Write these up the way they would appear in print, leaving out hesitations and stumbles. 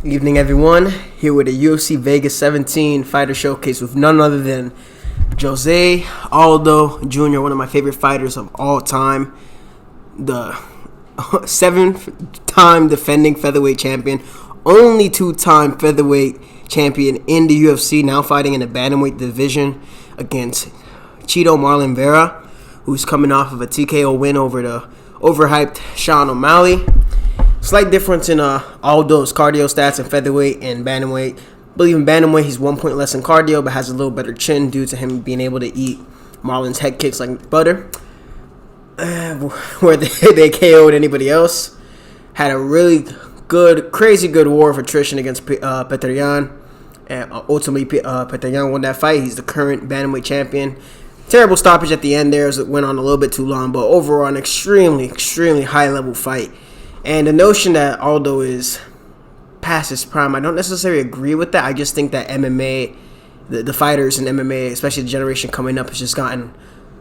Evening, everyone. Here with a UFC Vegas 17 fighter showcase with none other than Jose Aldo Jr., one of my favorite fighters of all time, the 7th-time defending featherweight champion, only 2-time featherweight champion in the UFC, now fighting in the bantamweight division against Cheeto Marlon Vera, who's coming off of a TKO win over the overhyped Sean O'Malley. Slight difference in Aldo's cardio stats in featherweight and bantamweight. I believe in bantamweight he's 1 point less in cardio, but has a little better chin due to him being able to eat Marlon's head kicks like butter. Where they KO'd anybody else. Had a really good, crazy good war of attrition against Petr Yan. And ultimately, Petr Yan won that fight. He's the current bantamweight champion. Terrible stoppage at the end there as it went on a little bit too long, but overall an extremely high-level fight. And the notion that Aldo is past his prime, I don't necessarily agree with that. I just think that MMA, the fighters in MMA, especially the generation coming up, has just gotten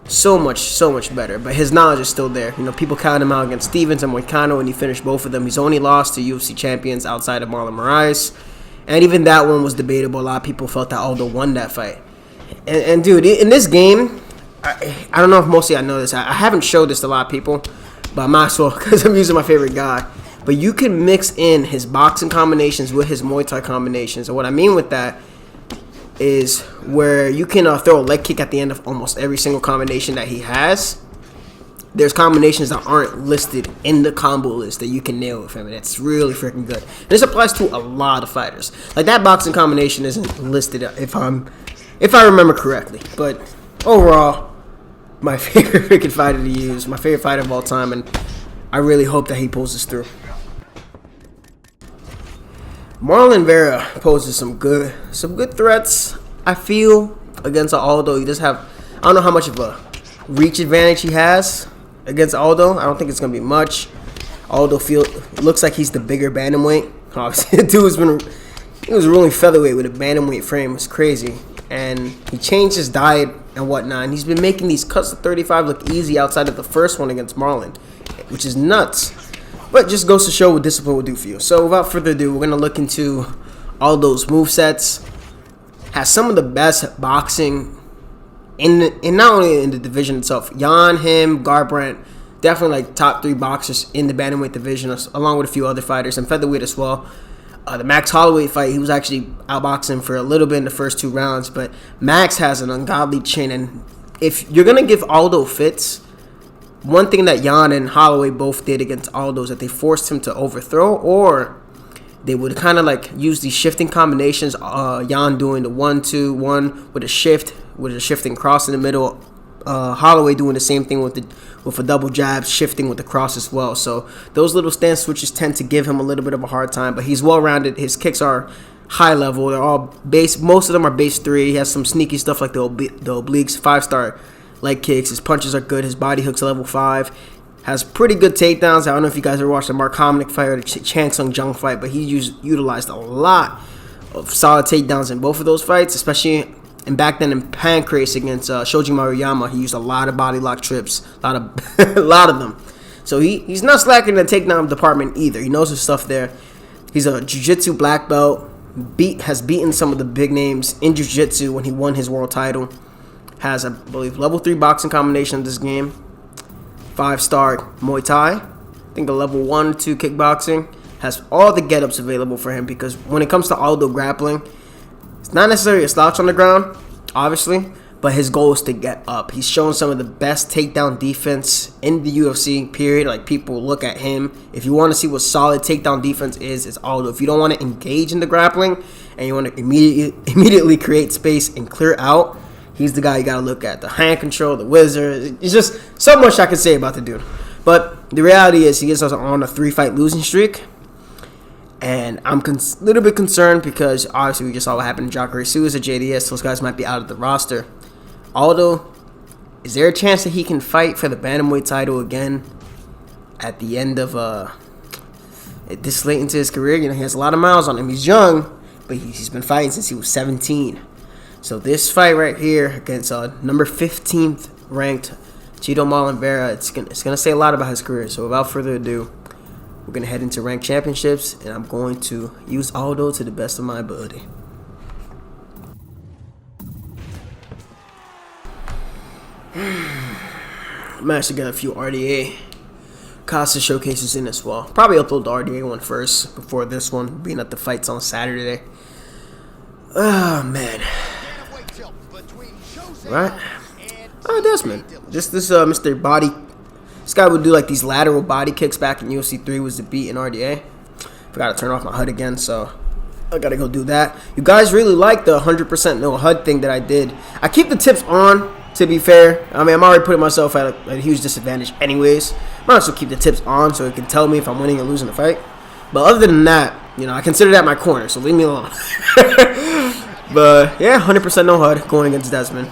so much better. But his knowledge is still there. You know, people count him out against Stevens and Moicano, and he finished both of them. He's only lost to UFC champions outside of Marlon Vera. And even that one was debatable. A lot of people felt that Aldo won that fight. And dude, in this game, I don't know if mostly I know this. I haven't showed this to a lot of people, but I might as well because I'm using my favorite guy. But you can mix in his boxing combinations with his Muay Thai combinations. And what I mean with that is where you can throw a leg kick at the end of almost every single combination that he has. There's combinations that aren't listed in the combo list that you can nail with him, and it's really freaking good. And this applies to a lot of fighters. Like that boxing combination isn't listed if I remember correctly. But overall, my favorite freaking fighter to use, my favorite fighter of all time, and I really hope that he pulls this through. Marlon Vera poses some good threats, I feel, against Aldo. He does have, I don't know how much of a reach advantage he has against Aldo. I don't think it's going to be much. Aldo looks like he's the bigger bantamweight. Obviously, the dude he was ruling featherweight with a bantamweight frame. It's crazy. And he changed his diet and whatnot. And he's been making these cuts to 35 look easy outside of the first one against Marlon, which is nuts. But just goes to show what discipline will do for you. So without further ado, we're going to look into Aldo's movesets. Has some of the best boxing in not only in the division itself. Jan, him, Garbrandt, definitely like top 3 boxers in the bantamweight division, along with a few other fighters, and featherweight as well. The Max Holloway fight, he was actually outboxing for a little bit in the first 2 rounds, but Max has an ungodly chin, and if you're going to give Aldo fits, one thing that Jan and Holloway both did against Aldo is that they forced him to overthrow, or they would kind of like use these shifting combinations. Jan doing the 1-2-1 with a shifting cross in the middle. Holloway doing the same thing with a double jab, shifting with the cross as well. So those little stance switches tend to give him a little bit of a hard time, but he's well-rounded. His kicks are high level. They're all base. Most of them are base 3. He has some sneaky stuff like the obliques, 5-star leg kicks. His punches are good. His body hooks level 5. Has pretty good takedowns. I don't know if you guys ever watched the Mark Hominick fight or the Chan Sung Jung fight, but he utilized a lot of solid takedowns in both of those fights, especially. And back then in Pancrase against Shoji Maruyama, he used a lot of body lock trips, a lot of them. So he's not slacking in the takedown department either. He knows his stuff there. He's a jiu-jitsu black belt. Has beaten some of the big names in jiu-jitsu when he won his world title. Has, I believe, level 3 boxing combination in this game. 5-star Muay Thai. I think a level 1-2 kickboxing. Has all the get-ups available for him because when it comes to Aldo grappling, it's not necessarily a slouch on the ground, obviously, but his goal is to get up. He's shown some of the best takedown defense in the UFC, period. Like, people look at him. If you want to see what solid takedown defense is, it's Aldo. If you don't want to engage in the grappling and you want to immediately create space and clear out, he's the guy you got to look at. The hand control, the wizard. It's just so much I can say about the dude. But the reality is he is on a 3-fight losing streak. And I'm a little bit concerned because obviously we just saw what happened to Jacare Souza, JDS. Those guys might be out of the roster. Aldo, is there a chance that he can fight for the bantamweight title again at the end of this late into his career? You know, he has a lot of miles on him. He's young, but he's been fighting since he was 17. So this fight right here against number 15th ranked Cheeto Marlon Vera, it's gonna say a lot about his career. So without further ado, We're going to head into ranked championships, and I'm going to use Aldo to the best of my ability. Managed to get a few RDA Casa showcases in as well. Probably upload the RDA one first before this one, being at the fights on Saturday. Oh, man. Right? Oh, Desmond. This Mr. Body. This guy would do like these lateral body kicks back in UFC 3 was the beat in RDA. Forgot to turn off my HUD again, so I gotta go do that. You guys really like the 100% no HUD thing that I did. I keep the tips on, to be fair. I mean, I'm already putting myself at a huge disadvantage anyways. Might also keep the tips on so it can tell me if I'm winning or losing the fight. But other than that, you know, I consider that my corner, so leave me alone. But yeah, 100% no HUD going against Desmond.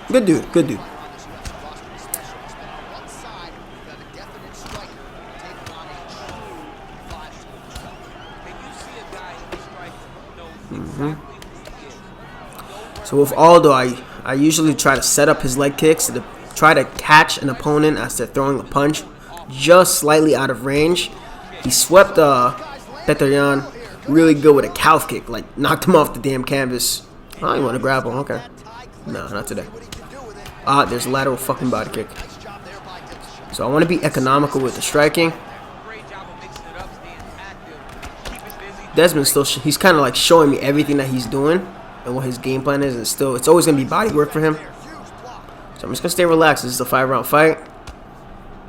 Good dude, good dude. So with Aldo, I usually try to set up his leg kicks to try to catch an opponent as they're throwing a punch just slightly out of range. He swept Petroyan really good with a calf kick, like knocked him off the damn canvas. Oh, you want to grab him? Okay. No, not today. There's a lateral fucking body kick. So I want to be economical with the striking. Desmond's still, he's kind of like showing me everything that he's doing and what his game plan is. And it's always going to be body work for him. So I'm just going to stay relaxed. This is a 5-round fight.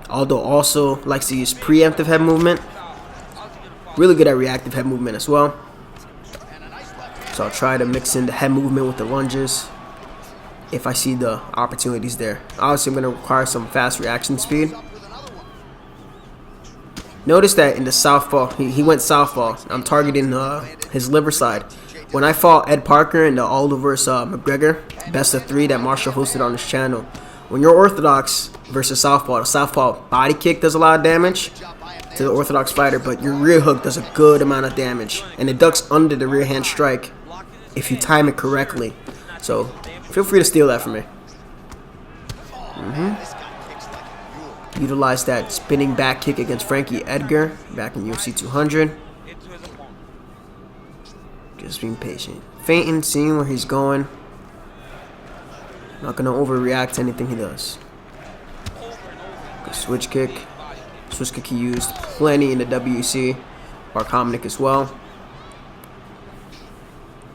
Aldo also likes to use preemptive head movement. Really good at reactive head movement as well. So I'll try to mix in the head movement with the lunges if I see the opportunities there. Obviously, I'm going to require some fast reaction speed. Notice that in the southpaw, he went southpaw. I'm targeting his liver side. When I fought Ed Parker in the Aldo vs. McGregor best of 3 that Marshall hosted on his channel, when you're orthodox versus southpaw, the southpaw body kick does a lot of damage to the orthodox fighter, but your rear hook does a good amount of damage, and it ducks under the rear hand strike if you time it correctly. So feel free to steal that from me. Utilize that spinning back kick against Frankie Edgar back in UFC 200. Just being patient. Feinting, seeing where he's going. Not going to overreact to anything he does. Good switch kick. Switch kick he used plenty in the WEC. Mark Hominick as well.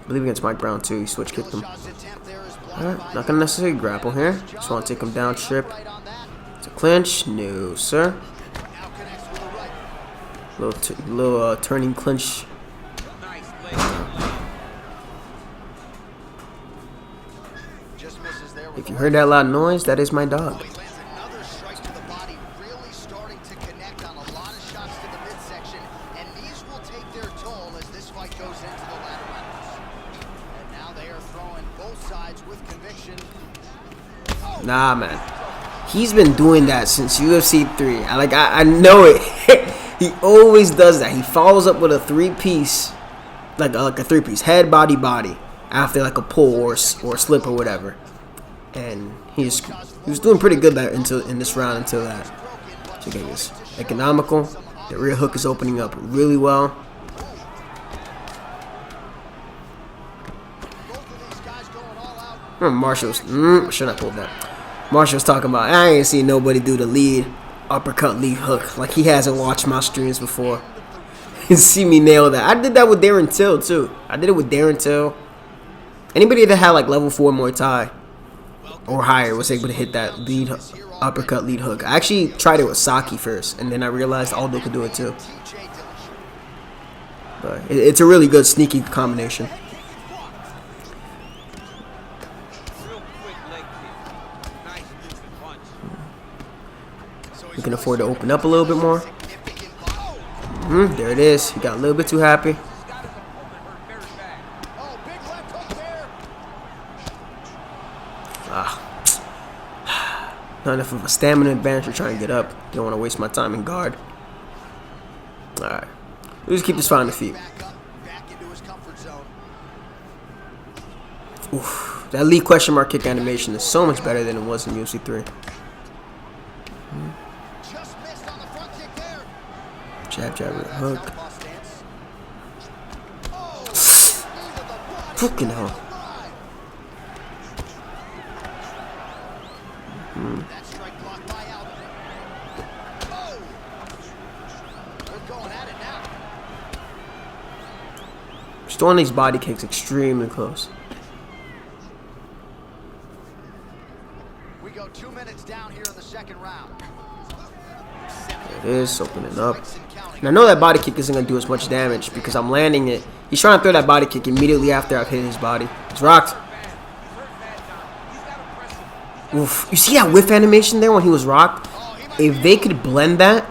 I believe against Mike Brown too. He switch kicked him. Alright, not going to necessarily grapple here. Just want to take him down, trip. To clinch? No, sir. Little turning clinch. If you heard that loud noise, that is my dog. Nah, man. He's been doing that since UFC 3. I know it. He always does that. He follows up with a 3-piece, like a 3-piece head, body, body, after like a pull or slip or whatever. And he was doing pretty good in this round until that. So again, it's economical. The rear hook is opening up really well. Marshall's should not pull that. Marshall's talking about, I ain't seen nobody do the lead uppercut lead hook. Like he hasn't watched my streams before. You see me nail that. I did that with Darren Till too. I did it with Darren Till. Anybody that had like level 4 Muay Thai or higher was able to hit that lead uppercut lead hook. I actually tried it with Saki first, and then I realized Aldo could do it too. But it's a really good sneaky combination. We can afford to open up a little bit more. There it is. He got a little bit too happy. Not enough of a stamina advantage to try and get up. Don't want to waste my time in guard. Alright. We'll just keep this fight on the feet. Oof. That lead question mark kick animation is so much better than it was in UFC 3. Jab, jab, right hook. Fucking hell. Just throwing these body kicks extremely close. We go 2 minutes down here in the second round. There it is, opening up. And I know that body kick isn't going to do as much damage because I'm landing it. He's trying to throw that body kick immediately after I've hit his body. It's rocked. Oof. You see that whiff animation there when he was rocked? If they could blend that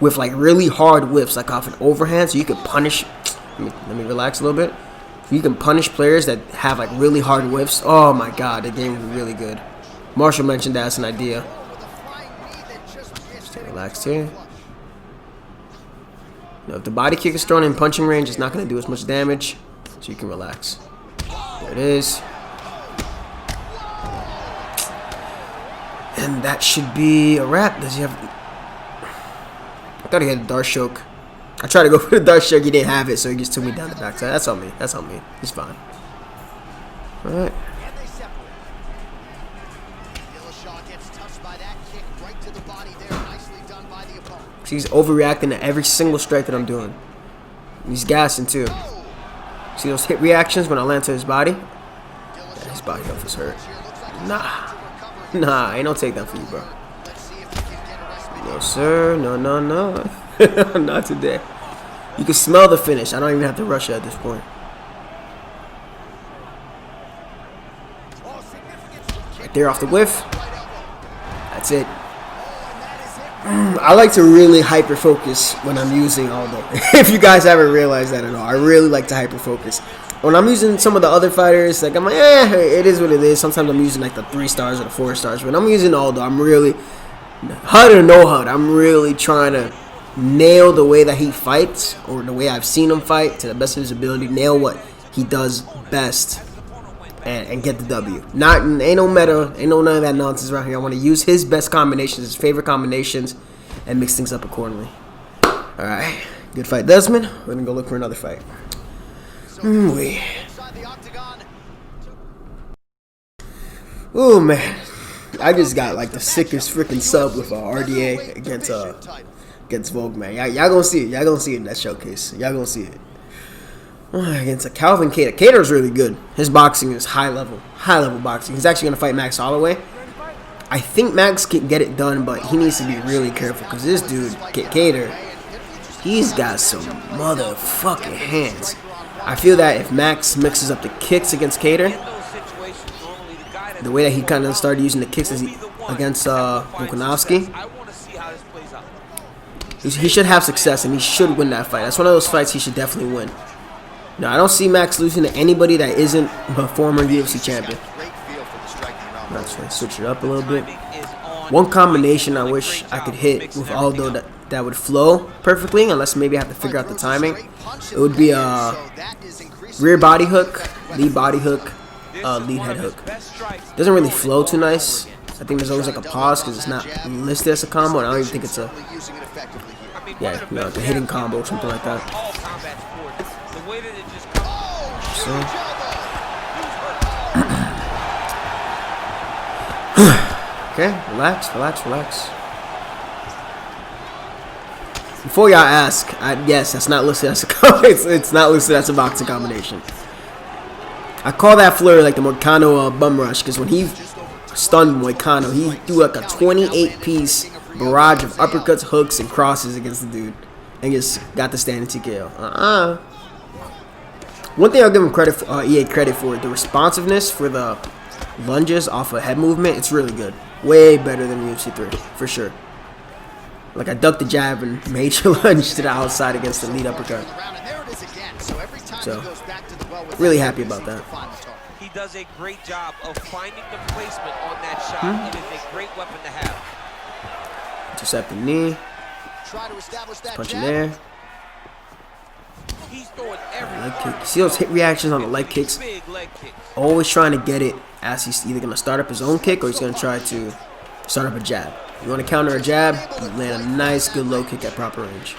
with like really hard whiffs, like off an overhand, so you could punish. Let me relax a little bit. You can punish players that have like really hard whiffs. Oh my god, the game would be really good. Marshall mentioned that as an idea. Stay relaxed here. Now, if the body kick is thrown in punching range, it's not going to do as much damage, so you can relax. There it is. And that should be a wrap. Does he have... I thought he had a dart choke. I tried to go for the dart choke, he didn't have it, so he just took me down the backside. That's on me. That's on me. He's fine. Alright. He's overreacting to every single strike that I'm doing. He's gassing too. See those hit reactions when I land to his body? Yeah, his body health is hurt. Nah, ain't no takedown for you, bro. No, sir. No, no, no. Not today. You can smell the finish. I don't even have to rush it at this point. Right there off the whiff. That's it. I like to really hyper focus when I'm using Aldo. If you guys haven't realized that at all, I really like to hyper focus. When I'm using some of the other fighters, like I'm like, it is what it is. Sometimes I'm using like the 3 stars or the 4 stars. When I'm using Aldo, I'm really HUD or no HUD. I'm really trying to nail the way that he fights, or the way I've seen him fight to the best of his ability. Nail what he does best. And get the W. Ain't no meta, ain't no none of that nonsense around here. I want to use his best combinations, his favorite combinations, and mix things up accordingly. Alright. Good fight, Desmond. We're gonna go look for another fight. Oh man. I just got like the sickest freaking sub with RDA against Vogue, man. Y'all gonna see it. Y'all gonna see it in that showcase. Y'all gonna see it. Against a Calvin Kattar. Kattar's really good. His boxing is high level boxing. He's actually going to fight Max Holloway. I think Max can get it done, but he needs to be really careful because this dude, Kattar, he's got some motherfucking hands. I feel that if Max mixes up the kicks against Kattar, the way that he kind of started using the kicks against Volkanovski, he should have success and he should win that fight. That's one of those fights he should definitely win. No, I don't see Max losing to anybody that isn't a former UFC champion. I'm trying to switch it up a little bit. One combination I wish I could hit with Aldo that would flow perfectly, unless maybe I have to figure out the timing. It would be a rear body hook, lead body hook, lead head hook. Doesn't really flow too nice. I think there's always like a pause because it's not listed as a combo, and I don't even think it's a like a hidden combo or something like that. So. Okay, relax. Before y'all ask, yes, that's not listed as a it's not listed as a boxing combination. I call that flurry like the Moicano bum rush because when he stunned Moicano, he threw like a 28-piece barrage of uppercuts, hooks, and crosses against the dude, and just got the standing TKO. One thing I'll give him credit for, EA credit for, the responsiveness for the lunges off of head movement. It's really good. Way better than UFC 3, for sure. Like I ducked the jab and made your lunge to the outside against the lead uppercut. So, really happy about that. He does a great job of finding the placement on that shot. It is a great weapon to have. Intercept the knee. Punching there. Leg kick. See those hit reactions on the leg kicks? Always trying to get it as he's either going to start up his own kick or he's going to try to start up a jab. You want to counter a jab, you land a nice, good low kick at proper range.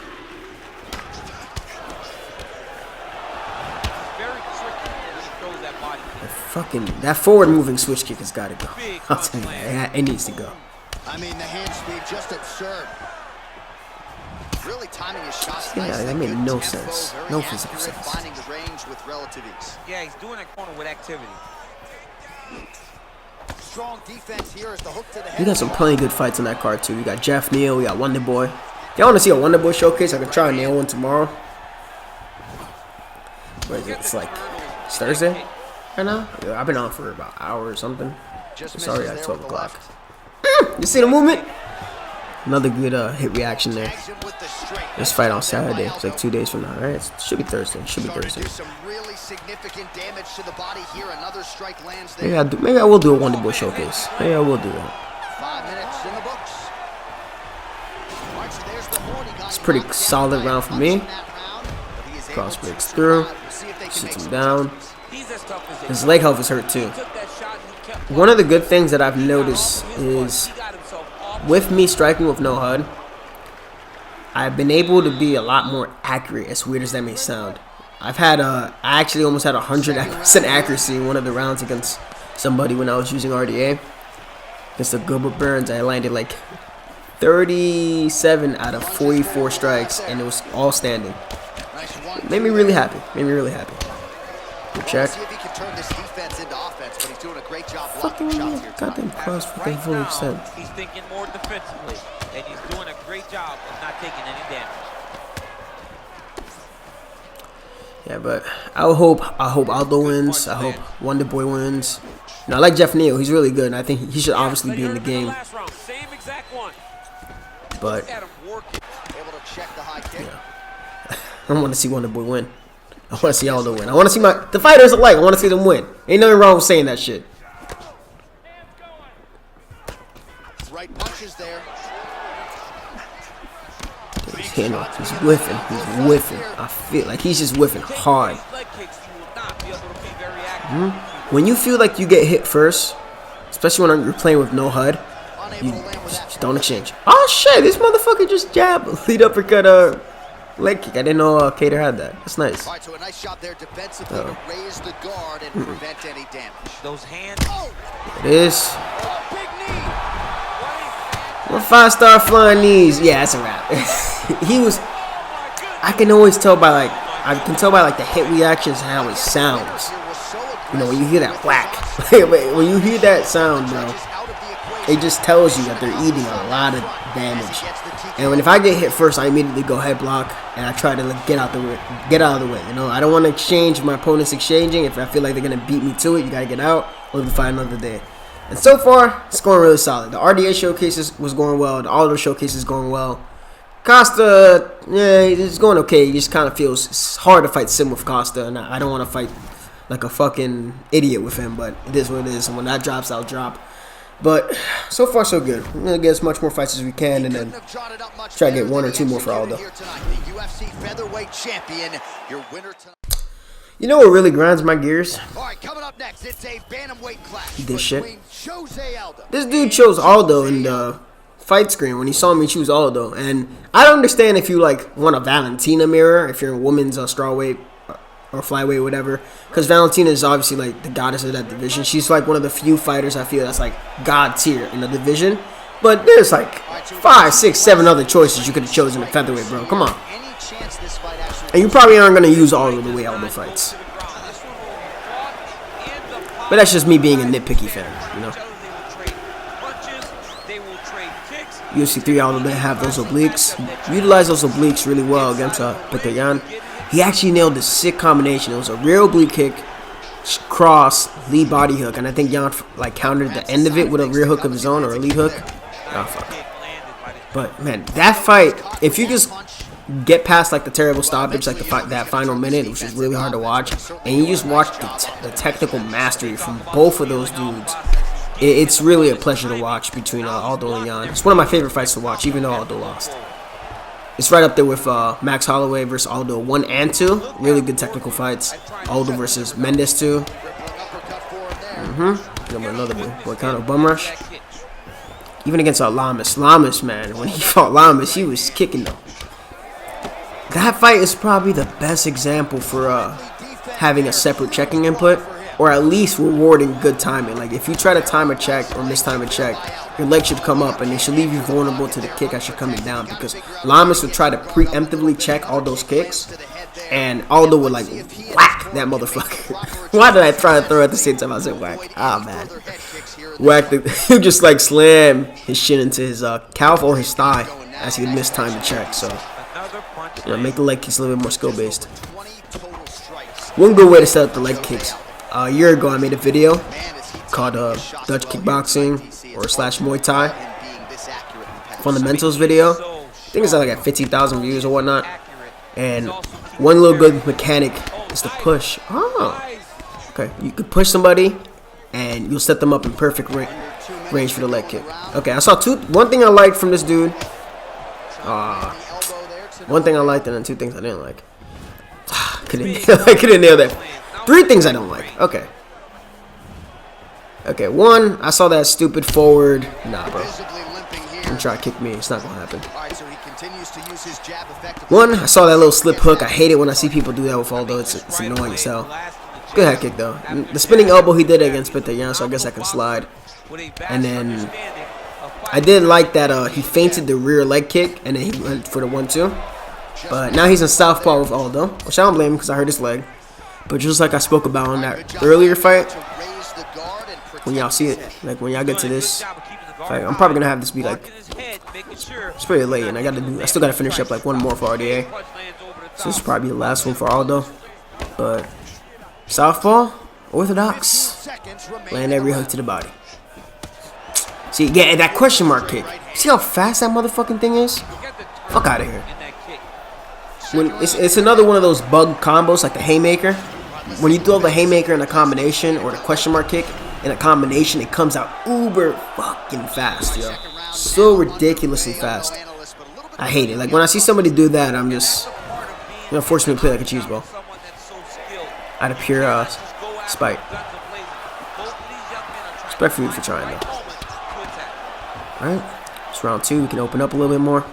body kick. Fucking that forward moving switch kick has got to go. Big I'll tell you that. It needs to go. I mean, the hand speed just absurd. Really timing his shots. Yeah, nicely. that made Good no tempo, sense. very No physical accurate, sense. finding the range with relative ease. Yeah, he's doing that corner with activity. Strong defense here is the hook to the head. We got some plenty good fights on that card too. We got Jeff Neal, we got Wonder Boy. If y'all want to see a Wonder Boy showcase, I can try and nail one tomorrow. What is it? It's Thursday right now? Yeah, I've been on for about an hour or something. Sorry, at 12 o'clock. You see the movement? Another good hit reaction there. This fight on Saturday. It's like 2 days from now, right? It should be Thursday. Should be Thursday. Some really significant damage to the body here. Another strike lands there. Maybe I will do a Wonder Boy showcase. Maybe I will do that. 5 minutes in the books. It's a pretty solid round for me. Cross breaks through. Shoots him down. His leg health is hurt too. One of the good things that I've noticed is with me striking with no HUD, I've been able to be a lot more accurate, as weird as that may sound. I actually almost had 100% accuracy in one of the rounds against somebody when I was using RDA. Against the Gilbert Burns, I landed like 37 out of 44 strikes, and it was all standing. Made me really happy. Good check. Fucking goddamn cross fucking fully extend. He's thinking more defensively, and he's doing a great job of not taking any damage. Yeah, but I hope Aldo wins. I hope Wonder Boy wins. You know, I like Jeff Neal. He's really good, and I think he should obviously be in the game. But yeah, I don't want to see Wonder Boy win. I want to see Aldo win. I want to see the fighters alike. I want to see them win. Ain't nothing wrong with saying that shit. Right punches there. He's hitting him. He's whiffing. He's whiffing. I feel like he's just whiffing hard. When you feel like you get hit first, especially when you're playing with no HUD, you just don't exchange. Oh shit! This motherfucker just jabbed, lead uppercut, leg kick. I didn't know Cater had that. That's nice. All right, so a nice shot there defensively to raise the guard and prevent any damage. Those hands. It is. One 5-star flying knees. Yeah, that's a wrap. I can always tell by like the hit reactions how it sounds. You know, when you hear that whack, when you hear that sound, bro, it just tells you that they're eating a lot of damage. And if I get hit first, I immediately go head block and I try to like, get out of the way. You know, I don't want to exchange. My opponent's exchanging. If I feel like they're gonna beat me to it, you gotta get out. Live to fight another day. And so far, it's going really solid. The RDA showcases was going well. The Aldo showcase is going well. Costa, yeah, it's going okay. It just kind of feels it's hard to fight Sim with Costa, and I don't want to fight like a fucking idiot with him. But it is what it is. And when that drops, I'll drop. But so far, so good. We're gonna get as much more fights as we can, and then try to get 1 or 2 more for Aldo. You know what really grinds my gears? All right, coming up next, it's a bantamweight clash. This shit. Aldo. This dude chose Aldo in the fight screen when he saw me choose Aldo, and I don't understand if you like want a Valentina mirror if you're in women's strawweight or flyweight, whatever. Because Valentina is obviously like the goddess of that division. She's like one of the few fighters I feel that's like god tier in the division. But there's like 5, 6, 7 other choices you could have chosen in featherweight, bro. Come on. And you probably aren't going to use Aldo the way Aldo fights. But that's just me being a nitpicky fan, you know. UFC 3 Aldo didn't have those obliques. He utilized those obliques really well against Peteyan. He actually nailed this sick combination. It was a rear oblique kick, cross, lead body hook, and I think Jan like countered the end of it with a rear hook of his own or a lead hook. Oh fuck. But man, that fight, if you just get past like the terrible stoppage, like that final minute, which is really hard to watch, and you just watch the technical mastery from both of those dudes, it's really a pleasure to watch between Aldo and Jan. It's one of my favorite fights to watch, even though Aldo lost. It's right up there with Max Holloway versus Aldo 1 and 2. Really good technical fights. Aldo versus Mendes 2. Another Volcano bum rush. Even against Lamas. Lamas, man, when he fought Lamas, he was kicking them. That fight is probably the best example for having a separate checking input. or at least rewarding good timing. Like if you try to time a check or mistime a check, your leg should come up and it should leave you vulnerable to the kick as you're coming down, because Lamas would try to preemptively check all those kicks, and Aldo would like whack that motherfucker. Why did I try to throw at the same time? I said whack. Ah, man. Whack he just like slam his shin into his calf or his thigh as he mistime the check. So make the leg kicks a little bit more skill based. One good way to set up the leg kicks. A year ago I made a video called Dutch Kickboxing or / Muay Thai Fundamentals video. I think it's like at 15,000 views or whatnot. And one little good mechanic is to push. Oh, okay. You could push somebody and you'll set them up in perfect range for the leg kick. Okay, I saw one thing I liked from this dude. One thing I liked and then 2 things I didn't like. I couldn't nail that. 3 things I don't like. Okay. Okay, 1, I saw that stupid forward. Nah, bro. Don't try to kick me. It's not going to happen. 1, I saw that little slip hook. I hate it when I see people do that with Aldo. It's annoying as hell. Good head kick, though. The spinning elbow he did against Peter, so I guess I can slide. And then I did like that he feinted the rear leg kick, and then he went for the 1-2. But now he's in southpaw with Aldo, which I don't blame him because I hurt his leg. But just like I spoke about on that earlier fight, when y'all see it, like when y'all get to this fight, I'm probably gonna have this be like, it's pretty late, and I still gotta finish up like one more for RDA. So this is probably the last one for Aldo. But southpaw, orthodox, land every hook to the body. See, yeah, that question mark kick. See how fast that motherfucking thing is? Fuck out of here. When it's another one of those bug combos like the haymaker. When you throw the haymaker in a combination or the question mark kick in a combination, it comes out uber fucking fast, yo. So ridiculously fast. I hate it. Like when I see somebody do that, I'm just, force me to play like a cheese ball. Out of pure spite. Respect for you for trying though. Alright, it's round 2. We can open up a little bit more.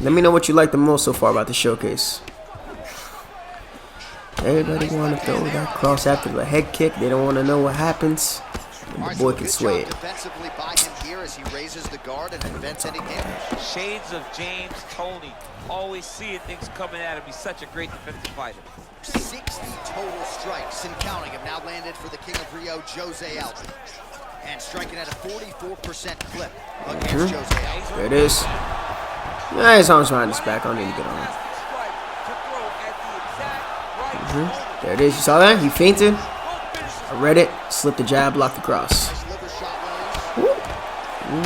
Let me know what you like the most so far about the showcase. Everybody want to throw that cross after the head kick. They don't want to know what happens. And the boy can sway it. Shades of James Toney. Always seeing things coming at him. He's such a great defensive fighter. 60 total strikes and counting have now landed for the King of Rio, Jose Aldo. And striking at a 44% clip against Jose Aldo. There it is. Yeah, his arm's behind his back. I don't need to get on it. There it is. You saw that? He fainted. I read it. Slipped the jab, blocked the cross.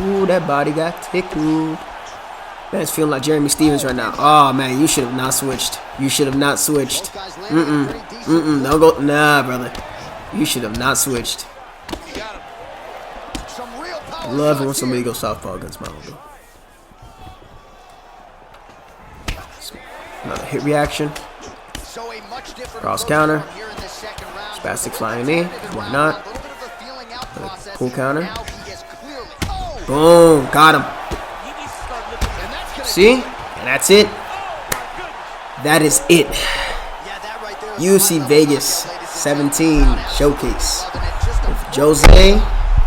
Ooh, that body got tickled. Man's feeling like Jeremy Stevens right now. Oh, man, you should have not switched. You should have not switched. Don't go. Nah, brother. You should have not switched. I love it when somebody goes southpaw against Marlon. Another hit reaction. Cross counter. Spastic flying knee. Why not? Pull counter. Boom. Got him. See? And that's it. That is it. UFC Vegas 17 showcase with Jose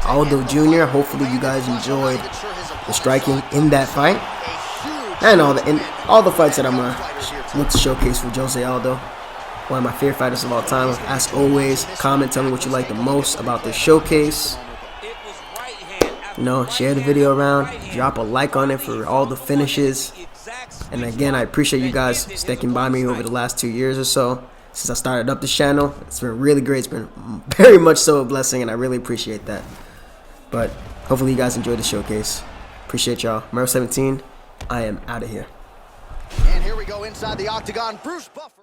Aldo Jr. Hopefully you guys enjoyed the striking in that fight. And all the fights that I'm going to look to showcase for Jose Aldo. One of my favorite fighters of all time. As always, comment, tell me what you like the most about this showcase. Share the video around. Drop a like on it for all the finishes. And again, I appreciate you guys sticking by me over the last 2 years or so. Since I started up this channel. It's been really great. It's been very much so a blessing, and I really appreciate that. But hopefully you guys enjoyed the showcase. Appreciate y'all. Marlon 17. I am out of here. And here we go inside the octagon. Bruce Buffer.